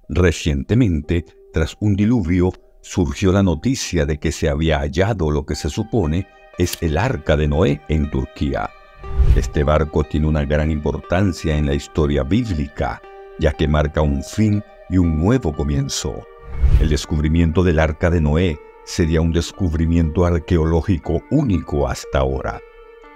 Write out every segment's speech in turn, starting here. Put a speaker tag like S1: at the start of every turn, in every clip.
S1: Recientemente, tras un diluvio, surgió la noticia de que se había hallado lo que se supone es el Arca de Noé en Turquía. Este barco tiene una gran importancia en la historia bíblica, ya que marca un fin y un nuevo comienzo. El descubrimiento del Arca de Noé sería un descubrimiento arqueológico único hasta ahora.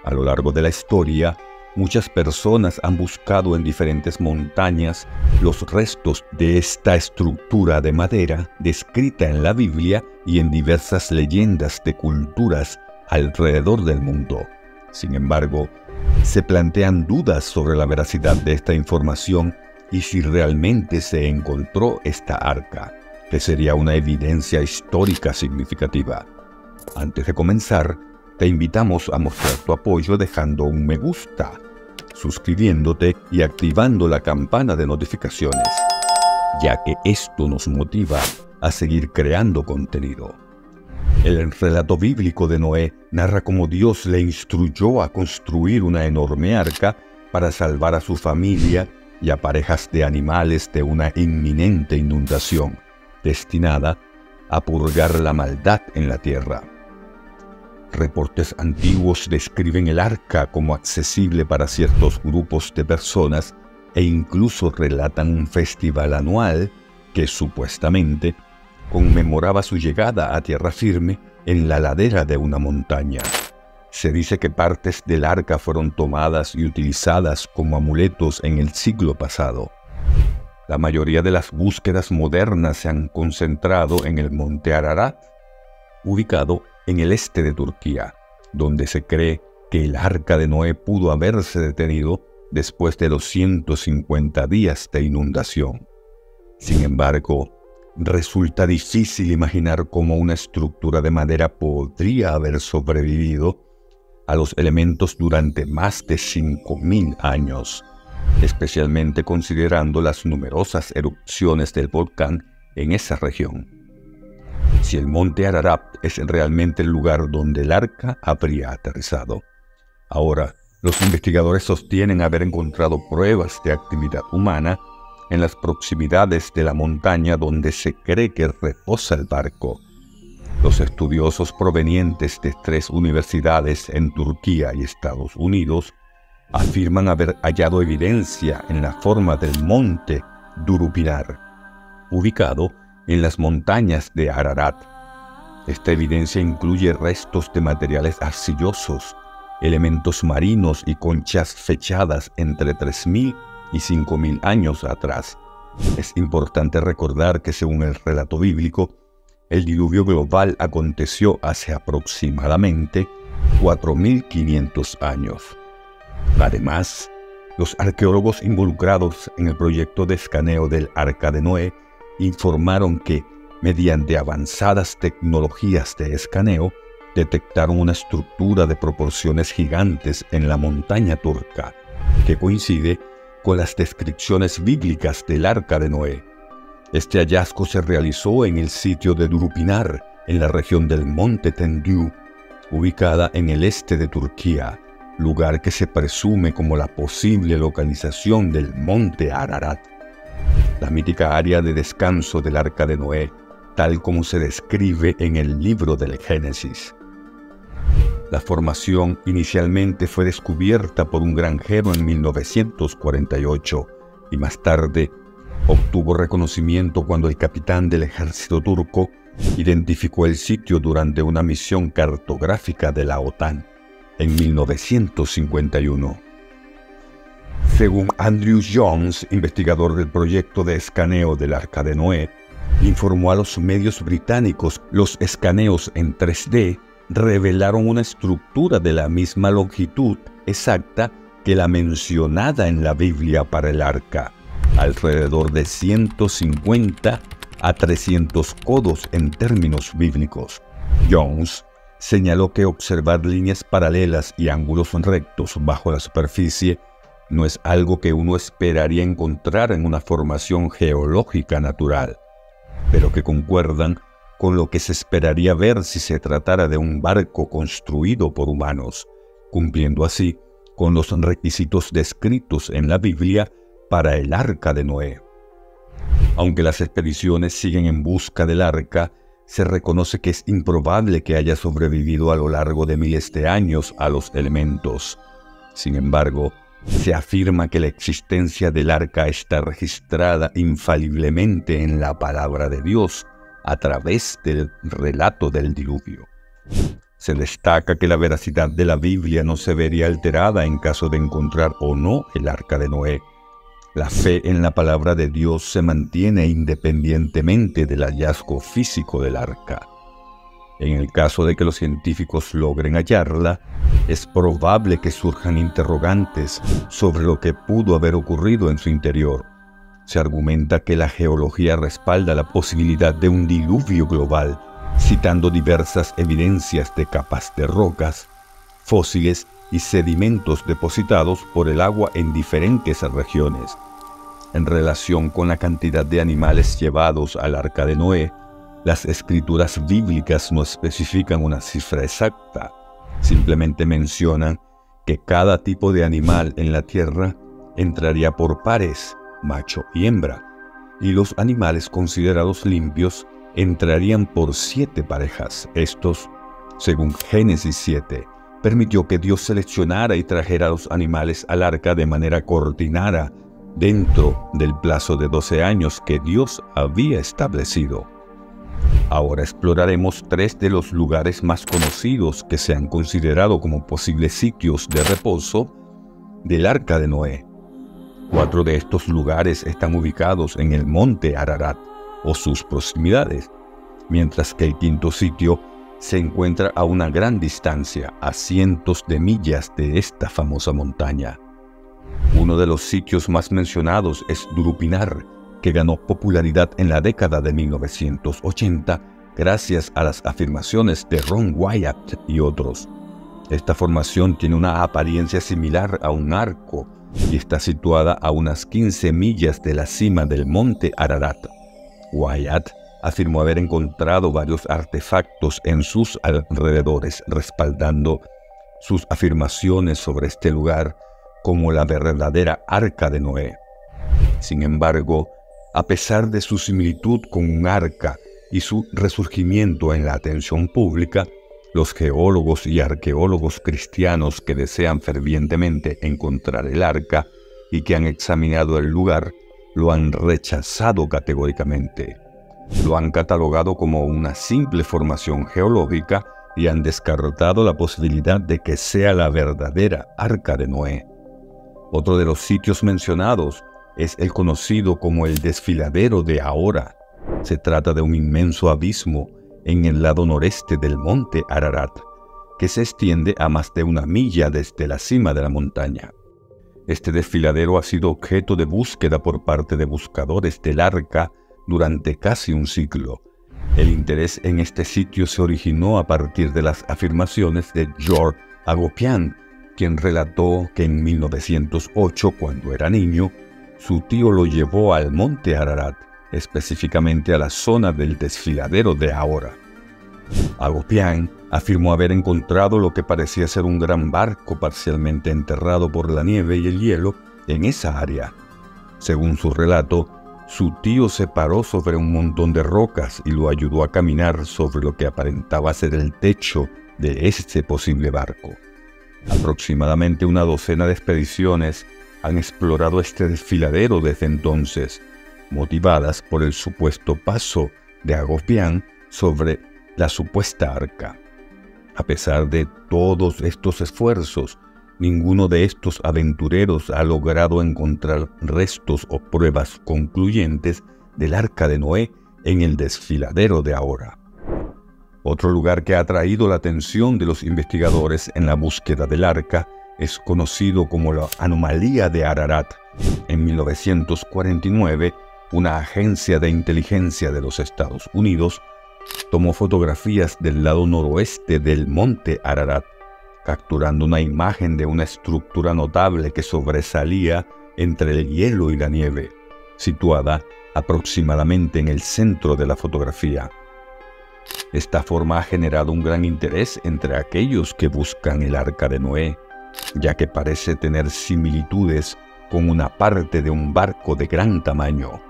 S1: A lo largo de la historia, muchas personas han buscado en diferentes montañas los restos de esta estructura de madera descrita en la Biblia y en diversas leyendas de culturas alrededor del mundo. Sin embargo, se plantean dudas sobre la veracidad de esta información y si realmente se encontró esta arca, que sería una evidencia histórica significativa. Antes de comenzar, te invitamos a mostrar tu apoyo dejando un me gusta, suscribiéndote y activando la campana de notificaciones, ya que esto nos motiva a seguir creando contenido. El relato bíblico de Noé narra cómo Dios le instruyó a construir una enorme arca para salvar a su familia y a parejas de animales de una inminente inundación, destinada a purgar la maldad en la tierra. Reportes antiguos describen el arca como accesible para ciertos grupos de personas e incluso relatan un festival anual que supuestamente conmemoraba su llegada a tierra firme en la ladera de una montaña. Se dice que partes del arca fueron tomadas y utilizadas como amuletos en el siglo pasado. La mayoría de las búsquedas modernas se han concentrado en el monte Ararat, ubicado en el este de Turquía, donde se cree que el arca de Noé pudo haberse detenido después de los 150 días de inundación. Sin embargo, resulta difícil imaginar cómo una estructura de madera podría haber sobrevivido a los elementos durante más de 5.000 años, especialmente considerando las numerosas erupciones del volcán en esa región. Si el monte Ararat es realmente el lugar donde el arca habría aterrizado. Ahora, los investigadores sostienen haber encontrado pruebas de actividad humana en las proximidades de la montaña donde se cree que reposa el barco. Los estudiosos provenientes de 3 universidades en Turquía y Estados Unidos afirman haber hallado evidencia en la forma del monte Durupinar, ubicado en las montañas de Ararat. Esta evidencia incluye restos de materiales arcillosos, elementos marinos y conchas fechadas entre 3.000 y 5.000 años atrás. Es importante recordar que según el relato bíblico, el diluvio global aconteció hace aproximadamente 4.500 años. Además, los arqueólogos involucrados en el proyecto de escaneo del Arca de Noé informaron que, mediante avanzadas tecnologías de escaneo, detectaron una estructura de proporciones gigantes en la montaña turca, que coincide con las descripciones bíblicas del Arca de Noé. Este hallazgo se realizó en el sitio de Durupinar, en la región del monte Tendü, ubicada en el este de Turquía, lugar que se presume como la posible localización del monte Ararat, la mítica área de descanso del Arca de Noé, tal como se describe en el libro del Génesis. La formación inicialmente fue descubierta por un granjero en 1948 y más tarde obtuvo reconocimiento cuando el capitán del ejército turco identificó el sitio durante una misión cartográfica de la OTAN en 1951. Según Andrew Jones, investigador del proyecto de escaneo del Arca de Noé, informó a los medios británicos los escaneos en 3D revelaron una estructura de la misma longitud exacta que la mencionada en la Biblia para el arca, alrededor de 150 a 300 codos en términos bíblicos. Jones señaló que observar líneas paralelas y ángulos rectos bajo la superficie no es algo que uno esperaría encontrar en una formación geológica natural, pero que concuerdan con lo que se esperaría ver si se tratara de un barco construido por humanos, cumpliendo así con los requisitos descritos en la Biblia para el Arca de Noé. Aunque las expediciones siguen en busca del arca, se reconoce que es improbable que haya sobrevivido a lo largo de miles de años a los elementos. Sin embargo, se afirma que la existencia del arca está registrada infaliblemente en la palabra de Dios a través del relato del diluvio. Se destaca que la veracidad de la Biblia no se vería alterada en caso de encontrar o no el arca de Noé. La fe en la palabra de Dios se mantiene independientemente del hallazgo físico del arca. En el caso de que los científicos logren hallarla, es probable que surjan interrogantes sobre lo que pudo haber ocurrido en su interior. Se argumenta que la geología respalda la posibilidad de un diluvio global, citando diversas evidencias de capas de rocas, fósiles y sedimentos depositados por el agua en diferentes regiones. En relación con la cantidad de animales llevados al arca de Noé, las escrituras bíblicas no especifican una cifra exacta, simplemente mencionan que cada tipo de animal en la tierra entraría por pares, macho y hembra, y los animales considerados limpios entrarían por 7 parejas. Estos, según Génesis 7, permitió que Dios seleccionara y trajera a los animales al arca de manera coordinada dentro del plazo de 12 años que Dios había establecido. Ahora exploraremos 3 de los lugares más conocidos que se han considerado como posibles sitios de reposo del arca de Noé. 4 de estos lugares están ubicados en el monte Ararat o sus proximidades, mientras que el 5º sitio se encuentra a una gran distancia, a cientos de millas de esta famosa montaña. Uno de los sitios más mencionados es Durupinar, que ganó popularidad en la década de 1980 gracias a las afirmaciones de Ron Wyatt y otros. Esta formación tiene una apariencia similar a un arco y está situada a unas 15 millas de la cima del monte Ararat. Wyatt afirmó haber encontrado varios artefactos en sus alrededores, respaldando sus afirmaciones sobre este lugar como la verdadera arca de Noé. Sin embargo, a pesar de su similitud con un arca y su resurgimiento en la atención pública, los geólogos y arqueólogos cristianos que desean fervientemente encontrar el arca y que han examinado el lugar, lo han rechazado categóricamente. Lo han catalogado como una simple formación geológica y han descartado la posibilidad de que sea la verdadera arca de Noé. Otro de los sitios mencionados es el conocido como el Desfiladero de Ahora. Se trata de un inmenso abismo en el lado noreste del monte Ararat, que se extiende a más de 1 milla desde la cima de la montaña. Este desfiladero ha sido objeto de búsqueda por parte de buscadores del arca durante casi un siglo. El interés en este sitio se originó a partir de las afirmaciones de George Agopian, quien relató que en 1908, cuando era niño, su tío lo llevó al monte Ararat, específicamente a la zona del Desfiladero de Ahora. Agopian afirmó haber encontrado lo que parecía ser un gran barco parcialmente enterrado por la nieve y el hielo en esa área. Según su relato, su tío se paró sobre un montón de rocas y lo ayudó a caminar sobre lo que aparentaba ser el techo de este posible barco. Aproximadamente una docena de expediciones han explorado este desfiladero desde entonces, motivadas por el supuesto paso de Agopian sobre la supuesta arca. A pesar de todos estos esfuerzos, ninguno de estos aventureros ha logrado encontrar restos o pruebas concluyentes del arca de Noé en el Desfiladero de Ahora. Otro lugar que ha atraído la atención de los investigadores en la búsqueda del arca es conocido como la Anomalía de Ararat. En 1949, una agencia de inteligencia de los Estados Unidos tomó fotografías del lado noroeste del monte Ararat, capturando una imagen de una estructura notable que sobresalía entre el hielo y la nieve, situada aproximadamente en el centro de la fotografía. Esta forma ha generado un gran interés entre aquellos que buscan el arca de Noé, ya que parece tener similitudes con una parte de un barco de gran tamaño.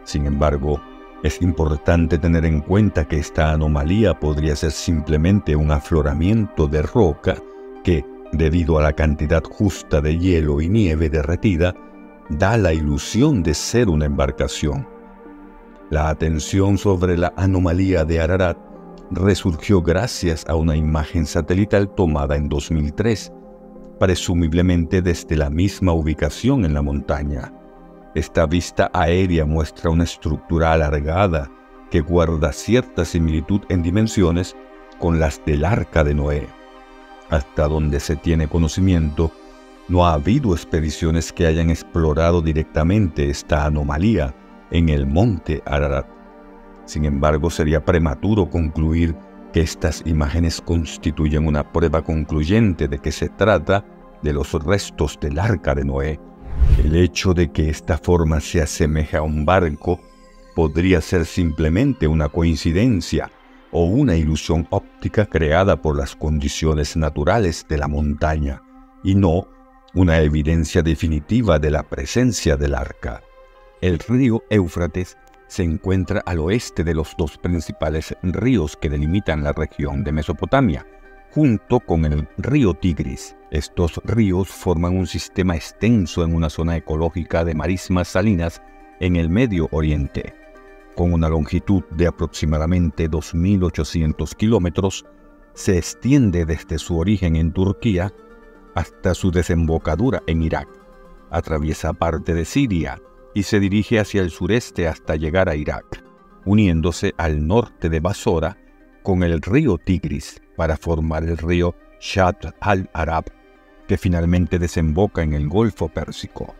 S1: Sin embargo, es importante tener en cuenta que esta anomalía podría ser simplemente un afloramiento de roca que, debido a la cantidad justa de hielo y nieve derretida, da la ilusión de ser una embarcación. La atención sobre la anomalía de Ararat resurgió gracias a una imagen satelital tomada en 2003, presumiblemente desde la misma ubicación en la montaña. Esta vista aérea muestra una estructura alargada que guarda cierta similitud en dimensiones con las del Arca de Noé. Hasta donde se tiene conocimiento, no ha habido expediciones que hayan explorado directamente esta anomalía en el monte Ararat. Sin embargo, sería prematuro concluir que estas imágenes constituyen una prueba concluyente de que se trata de los restos del Arca de Noé. El hecho de que esta forma se asemeje a un barco podría ser simplemente una coincidencia o una ilusión óptica creada por las condiciones naturales de la montaña, y no una evidencia definitiva de la presencia del arca. El río Éufrates se encuentra al oeste de los dos principales ríos que delimitan la región de Mesopotamia, junto con el río Tigris. Estos ríos forman un sistema extenso en una zona ecológica de marismas salinas en el Medio Oriente. Con una longitud de aproximadamente 2.800 kilómetros, se extiende desde su origen en Turquía hasta su desembocadura en Irak, atraviesa parte de Siria y se dirige hacia el sureste hasta llegar a Irak, uniéndose al norte de Basora con el río Tigris para formar el río Shatt al-Arab, que finalmente desemboca en el Golfo Pérsico.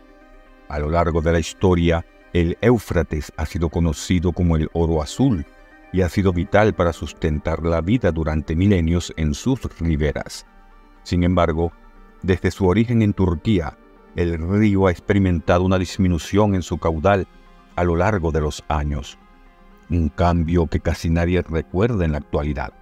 S1: A lo largo de la historia, el Éufrates ha sido conocido como el oro azul y ha sido vital para sustentar la vida durante milenios en sus riberas. Sin embargo, desde su origen en Turquía, el río ha experimentado una disminución en su caudal a lo largo de los años, un cambio que casi nadie recuerda en la actualidad.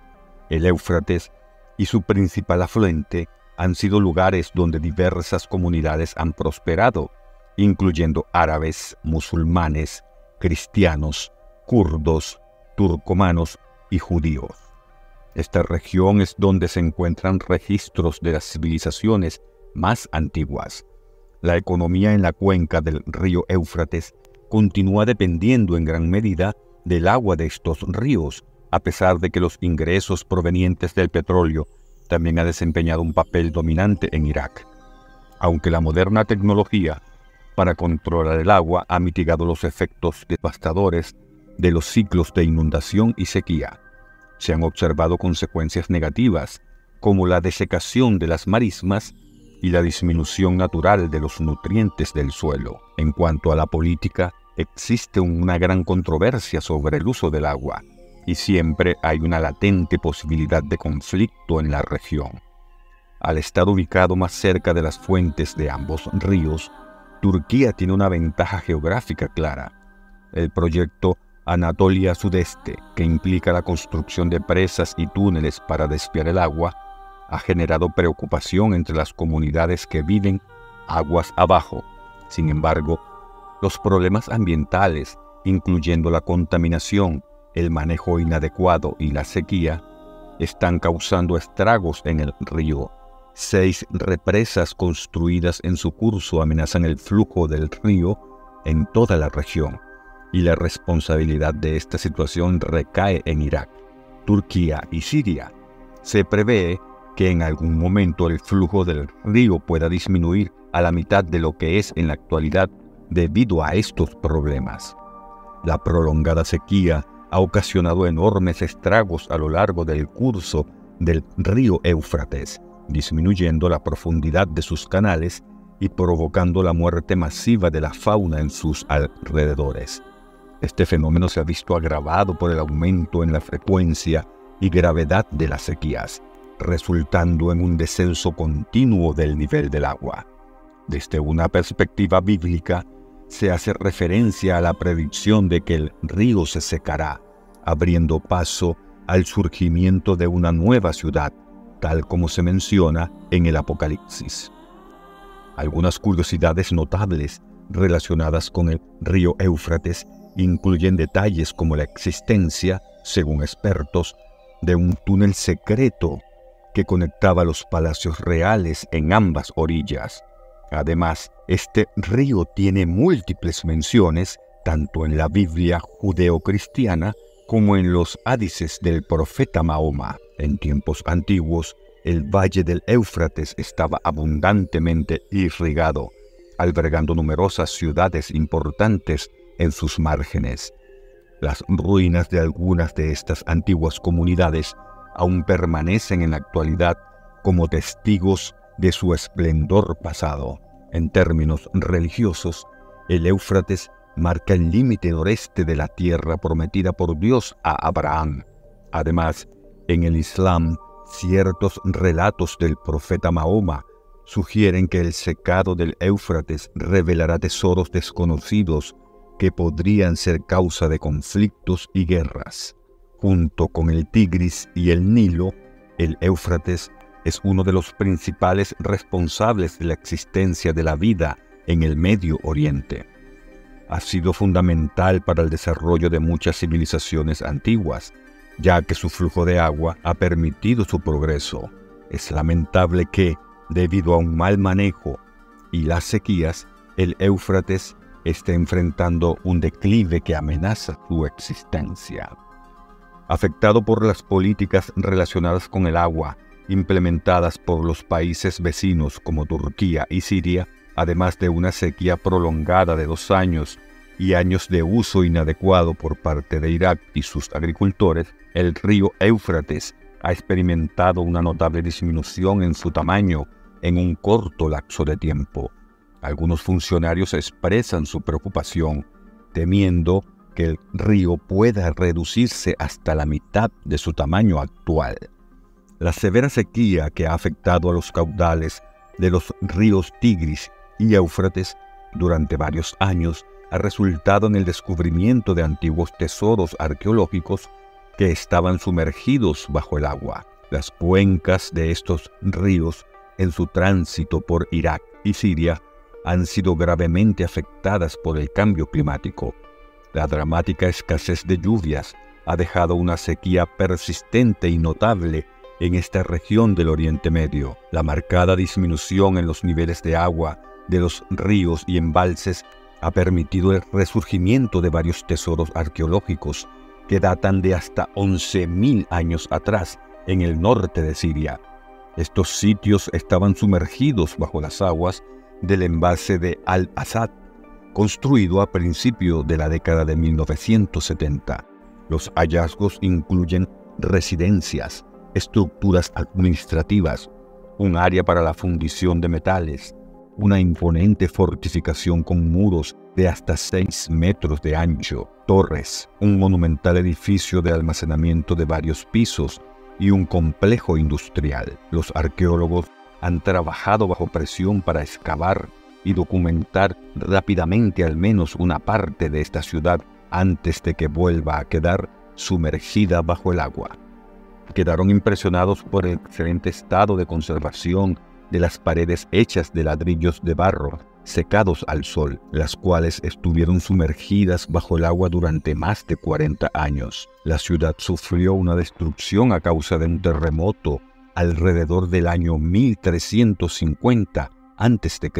S1: El Éufrates y su principal afluente han sido lugares donde diversas comunidades han prosperado, incluyendo árabes, musulmanes, cristianos, kurdos, turcomanos y judíos. Esta región es donde se encuentran registros de las civilizaciones más antiguas. La economía en la cuenca del río Éufrates continúa dependiendo en gran medida del agua de estos ríos, a pesar de que los ingresos provenientes del petróleo también ha desempeñado un papel dominante en Irak. Aunque la moderna tecnología para controlar el agua ha mitigado los efectos devastadores de los ciclos de inundación y sequía, se han observado consecuencias negativas, como la desecación de las marismas y la disminución natural de los nutrientes del suelo. En cuanto a la política, existe una gran controversia sobre el uso del agua, y siempre hay una latente posibilidad de conflicto en la región. Al estar ubicado más cerca de las fuentes de ambos ríos, Turquía tiene una ventaja geográfica clara. El proyecto Anatolia Sudeste, que implica la construcción de presas y túneles para desviar el agua, ha generado preocupación entre las comunidades que viven aguas abajo. Sin embargo, los problemas ambientales, incluyendo la contaminación, el manejo inadecuado y la sequía, están causando estragos en el río. 6 represas construidas en su curso amenazan el flujo del río en toda la región, y la responsabilidad de esta situación recae en Irak, Turquía y Siria. Se prevé que en algún momento el flujo del río pueda disminuir a la mitad de lo que es en la actualidad debido a estos problemas. La prolongada sequía ha ocasionado enormes estragos a lo largo del curso del río Éufrates, disminuyendo la profundidad de sus canales y provocando la muerte masiva de la fauna en sus alrededores. Este fenómeno se ha visto agravado por el aumento en la frecuencia y gravedad de las sequías, resultando en un descenso continuo del nivel del agua. Desde una perspectiva bíblica, se hace referencia a la predicción de que el río se secará, abriendo paso al surgimiento de una nueva ciudad, tal como se menciona en el Apocalipsis. Algunas curiosidades notables relacionadas con el río Éufrates incluyen detalles como la existencia, según expertos, de un túnel secreto que conectaba los palacios reales en ambas orillas. Además, este río tiene múltiples menciones tanto en la Biblia judeocristiana como en los hadices del profeta Mahoma. En tiempos antiguos, el valle del Éufrates estaba abundantemente irrigado, albergando numerosas ciudades importantes en sus márgenes. Las ruinas de algunas de estas antiguas comunidades aún permanecen en la actualidad como testigos de su esplendor pasado. En términos religiosos, el Éufrates marca el límite noreste de la tierra prometida por Dios a Abraham. Además, en el Islam, ciertos relatos del profeta Mahoma sugieren que el secado del Éufrates revelará tesoros desconocidos que podrían ser causa de conflictos y guerras. Junto con el Tigris y el Nilo, el Éufrates es uno de los principales responsables de la existencia de la vida en el Medio Oriente. Ha sido fundamental para el desarrollo de muchas civilizaciones antiguas, ya que su flujo de agua ha permitido su progreso. Es lamentable que, debido a un mal manejo y las sequías, el Éufrates esté enfrentando un declive que amenaza su existencia. Afectado por las políticas relacionadas con el agua implementadas por los países vecinos como Turquía y Siria, además de una sequía prolongada de 2 años y años de uso inadecuado por parte de Irak y sus agricultores, el río Éufrates ha experimentado una notable disminución en su tamaño en un corto lapso de tiempo. Algunos funcionarios expresan su preocupación, temiendo que el río pueda reducirse hasta la mitad de su tamaño actual. La severa sequía que ha afectado a los caudales de los ríos Tigris y Éufrates durante varios años ha resultado en el descubrimiento de antiguos tesoros arqueológicos que estaban sumergidos bajo el agua. Las cuencas de estos ríos en su tránsito por Irak y Siria han sido gravemente afectadas por el cambio climático. La dramática escasez de lluvias ha dejado una sequía persistente y notable en esta región del Oriente Medio. La marcada disminución en los niveles de agua de los ríos y embalses ha permitido el resurgimiento de varios tesoros arqueológicos que datan de hasta 11.000 años atrás en el norte de Siria. Estos sitios estaban sumergidos bajo las aguas del embalse de Al-Asad, construido a principios de la década de 1970. Los hallazgos incluyen residencias, estructuras administrativas, un área para la fundición de metales, una imponente fortificación con muros de hasta 6 metros de ancho, torres, un monumental edificio de almacenamiento de varios pisos y un complejo industrial. Los arqueólogos han trabajado bajo presión para excavar y documentar rápidamente al menos una parte de esta ciudad antes de que vuelva a quedar sumergida bajo el agua. Quedaron impresionados por el excelente estado de conservación de las paredes hechas de ladrillos de barro secados al sol, las cuales estuvieron sumergidas bajo el agua durante más de 40 años. La ciudad sufrió una destrucción a causa de un terremoto alrededor del año 1350 a.C.,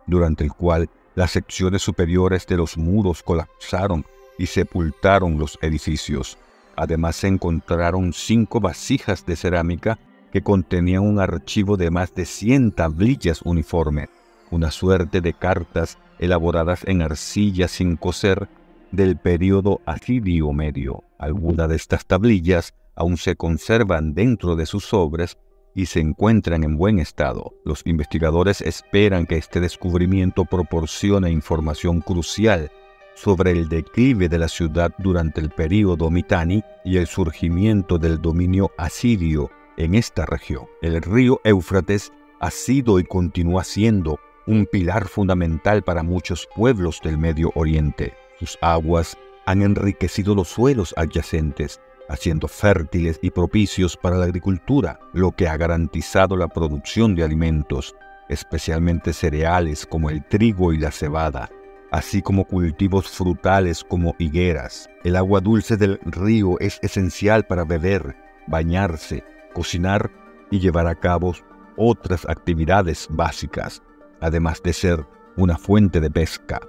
S1: durante el cual las secciones superiores de los muros colapsaron y sepultaron los edificios. Además, se encontraron 5 vasijas de cerámica que contenían un archivo de más de 100 tablillas uniformes, una suerte de cartas elaboradas en arcilla sin coser del período asirio medio. Algunas de estas tablillas aún se conservan dentro de sus sobres y se encuentran en buen estado. Los investigadores esperan que este descubrimiento proporcione información crucial sobre el declive de la ciudad durante el período Mitanni y el surgimiento del dominio asirio en esta región. El río Éufrates ha sido y continúa siendo un pilar fundamental para muchos pueblos del Medio Oriente. Sus aguas han enriquecido los suelos adyacentes, haciendo fértiles y propicios para la agricultura, lo que ha garantizado la producción de alimentos, especialmente cereales como el trigo y la cebada. así como cultivos frutales como higueras. El agua dulce del río es esencial para beber, bañarse, cocinar y llevar a cabo otras actividades básicas, además de ser una fuente de pesca.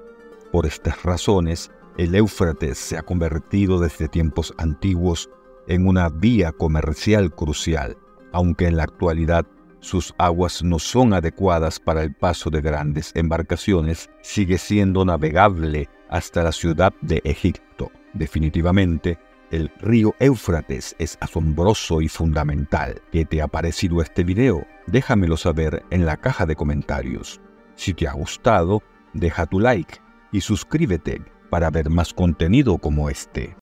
S1: Por estas razones, el Éufrates se ha convertido desde tiempos antiguos en una vía comercial crucial, aunque en la actualidad sus aguas no son adecuadas para el paso de grandes embarcaciones, sigue siendo navegable hasta la ciudad de Egipto. Definitivamente, el río Éufrates es asombroso y fundamental. ¿Qué te ha parecido este video? Déjamelo saber en la caja de comentarios. Si te ha gustado, deja tu like y suscríbete para ver más contenido como este.